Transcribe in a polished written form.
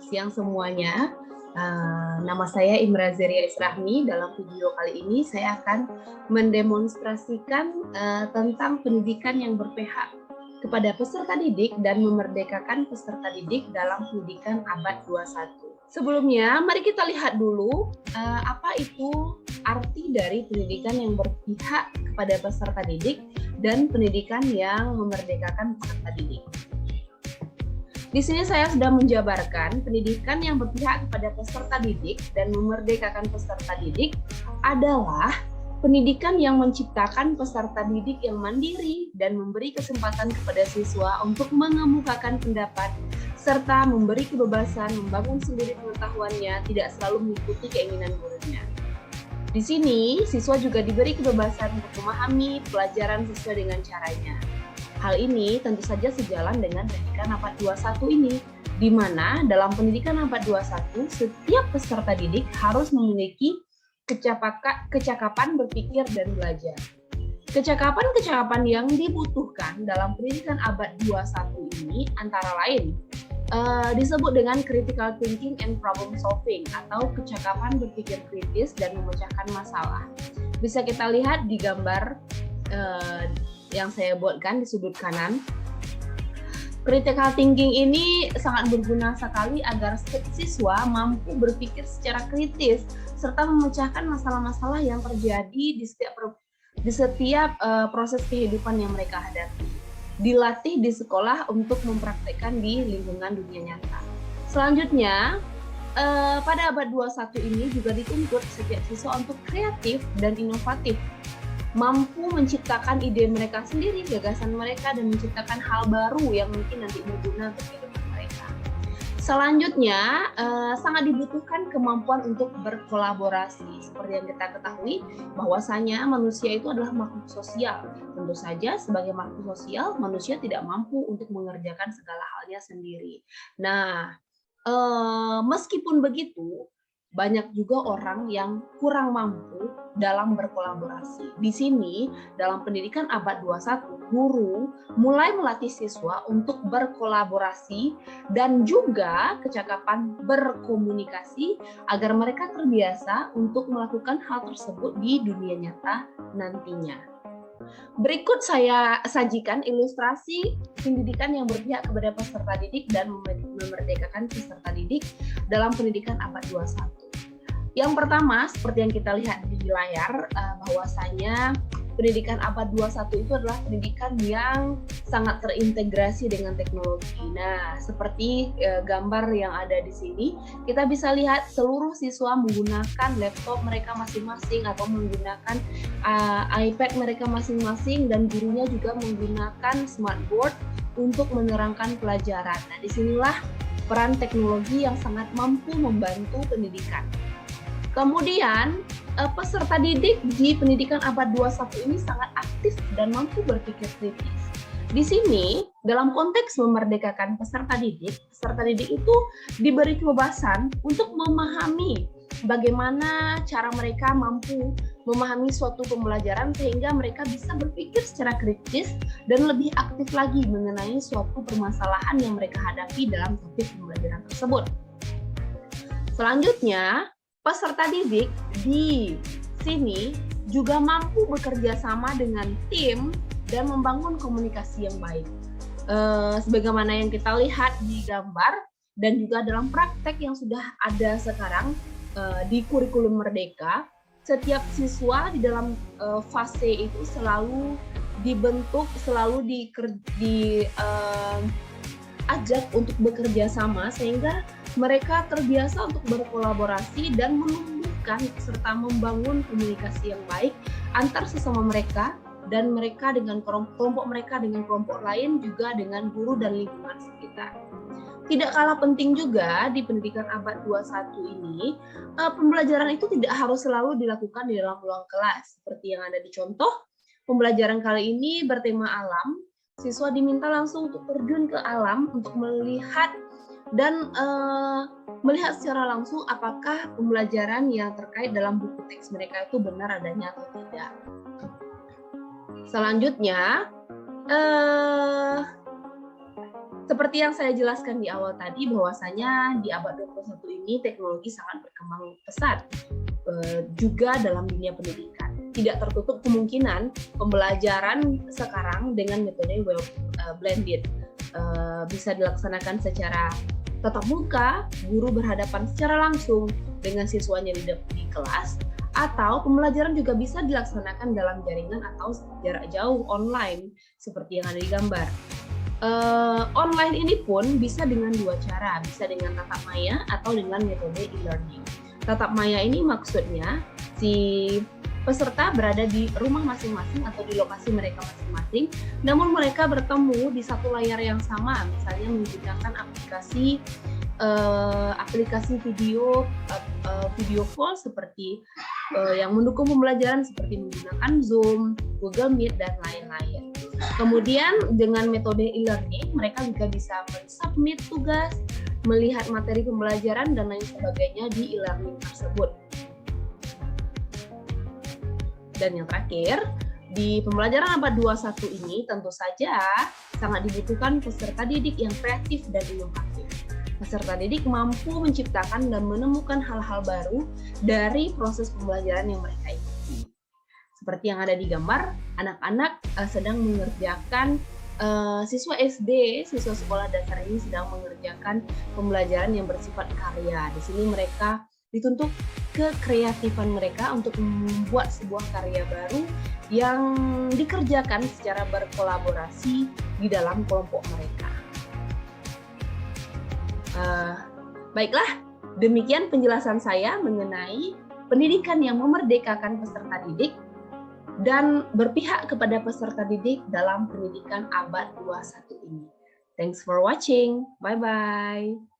siang semuanya. Nama saya Imra Zeria Israhmi. Dalam video kali ini saya akan mendemonstrasikan tentang pendidikan yang berpihak kepada peserta didik dan memerdekakan peserta didik dalam pendidikan abad 21. Sebelumnya, mari kita lihat dulu apa itu arti dari pendidikan yang berpihak kepada peserta didik dan pendidikan yang memerdekakan peserta didik. Di sini saya sudah menjabarkan pendidikan yang berpihak kepada peserta didik dan memerdekakan peserta didik adalah pendidikan yang menciptakan peserta didik yang mandiri dan memberi kesempatan kepada siswa untuk mengemukakan pendapat serta memberi kebebasan membangun sendiri pengetahuannya, tidak selalu mengikuti keinginan gurunya. Di sini, siswa juga diberi kebebasan untuk memahami pelajaran sesuai dengan caranya. Hal ini tentu saja sejalan dengan pendidikan abad 21 ini, di mana dalam pendidikan abad 21, setiap peserta didik harus memiliki kecakapan berpikir dan belajar. Kecakapan-kecakapan yang dibutuhkan dalam pendidikan abad 21 ini antara lain disebut dengan critical thinking and problem solving atau kecakapan berpikir kritis dan memecahkan masalah. Bisa kita lihat di gambar yang saya buatkan di sudut kanan. Critical thinking ini sangat berguna sekali agar siswa mampu berpikir secara kritis serta memecahkan masalah-masalah yang terjadi di setiap proses kehidupan yang mereka hadapi. Dilatih di sekolah untuk mempraktekkan di lingkungan dunia nyata. Selanjutnya, pada abad 21 ini juga dituntut setiap siswa untuk kreatif dan inovatif, mampu menciptakan ide mereka sendiri, gagasan mereka, dan menciptakan hal baru yang mungkin nanti berguna untuk kehidupan mereka. Selanjutnya, sangat dibutuhkan kemampuan untuk berkolaborasi. Seperti yang kita ketahui, bahwasanya manusia itu adalah makhluk sosial. Tentu saja, sebagai makhluk sosial, manusia tidak mampu untuk mengerjakan segala halnya sendiri. Nah, meskipun begitu, banyak juga orang yang kurang mampu dalam berkolaborasi. Di sini, dalam pendidikan abad 21, guru mulai melatih siswa untuk berkolaborasi dan juga kecakapan berkomunikasi agar mereka terbiasa untuk melakukan hal tersebut di dunia nyata nantinya. Berikut saya sajikan ilustrasi pendidikan yang berpihak kepada peserta didik dan memerdekakan peserta didik dalam pendidikan abad 21. Yang pertama, seperti yang kita lihat di layar, bahwasanya pendidikan abad 21 itu adalah pendidikan yang sangat terintegrasi dengan teknologi. Nah, seperti gambar yang ada di sini, kita bisa lihat seluruh siswa menggunakan laptop mereka masing-masing atau menggunakan iPad mereka masing-masing, dan gurunya juga menggunakan smartboard untuk menerangkan pelajaran. Nah, disinilah peran teknologi yang sangat mampu membantu pendidikan. Kemudian, peserta didik di pendidikan abad 21 ini sangat aktif dan mampu berpikir kritis. Di sini, dalam konteks memerdekakan peserta didik itu diberi kebebasan untuk memahami bagaimana cara mereka mampu memahami suatu pembelajaran sehingga mereka bisa berpikir secara kritis dan lebih aktif lagi mengenai suatu permasalahan yang mereka hadapi dalam topik pembelajaran tersebut. Selanjutnya, peserta didik di sini juga mampu bekerja sama dengan tim dan membangun komunikasi yang baik. Sebagaimana yang kita lihat di gambar dan juga dalam praktek yang sudah ada sekarang di kurikulum Merdeka, setiap siswa di dalam fase itu selalu dibentuk, selalu diajak untuk bekerja sama sehingga mereka terbiasa untuk berkolaborasi dan menumbuhkan serta membangun komunikasi yang baik antar sesama mereka dan mereka dengan kelompok mereka dengan kelompok lain, juga dengan guru dan lingkungan sekitar. Tidak kalah penting juga di pendidikan abad 21 ini, pembelajaran itu tidak harus selalu dilakukan di dalam ruang kelas. Seperti yang ada di contoh, pembelajaran kali ini bertema alam. Siswa diminta langsung untuk terjun ke alam untuk melihat dan melihat secara langsung apakah pembelajaran yang terkait dalam buku teks mereka itu benar adanya atau tidak. Selanjutnya, Seperti yang saya jelaskan di awal tadi, bahwasanya di abad 21 ini teknologi sangat berkembang pesat, juga dalam dunia pendidikan. Tidak tertutup kemungkinan pembelajaran sekarang dengan metode well blended bisa dilaksanakan secara tatap muka, guru berhadapan secara langsung dengan siswanya di kelas, atau pembelajaran juga bisa dilaksanakan dalam jaringan atau jarak jauh online seperti yang ada di gambar. Online ini pun bisa dengan dua cara, bisa dengan tatap maya atau dengan metode e-learning. Tatap maya ini maksudnya si peserta berada di rumah masing-masing atau di lokasi mereka masing-masing, namun mereka bertemu di satu layar yang sama, misalnya menggunakan aplikasi video call seperti yang mendukung pembelajaran seperti menggunakan Zoom, Google Meet, dan lain-lain. Kemudian dengan metode e-learning, mereka juga bisa mensubmit tugas, melihat materi pembelajaran, dan lain sebagainya di e-learning tersebut. Dan yang terakhir, di pembelajaran abad 21 ini tentu saja sangat dibutuhkan peserta didik yang kreatif dan inovatif. Peserta didik mampu menciptakan dan menemukan hal-hal baru dari proses pembelajaran yang mereka ikuti. Seperti yang ada di gambar, anak-anak sedang mengerjakan, siswa SD, siswa sekolah dasar ini sedang mengerjakan pembelajaran yang bersifat karya. Di sini mereka dituntut kekreatifan mereka untuk membuat sebuah karya baru yang dikerjakan secara berkolaborasi di dalam kelompok mereka. Baiklah, demikian penjelasan saya mengenai pendidikan yang memerdekakan peserta didik dan berpihak kepada peserta didik dalam pendidikan abad 21 ini. Thanks for watching. Bye-bye.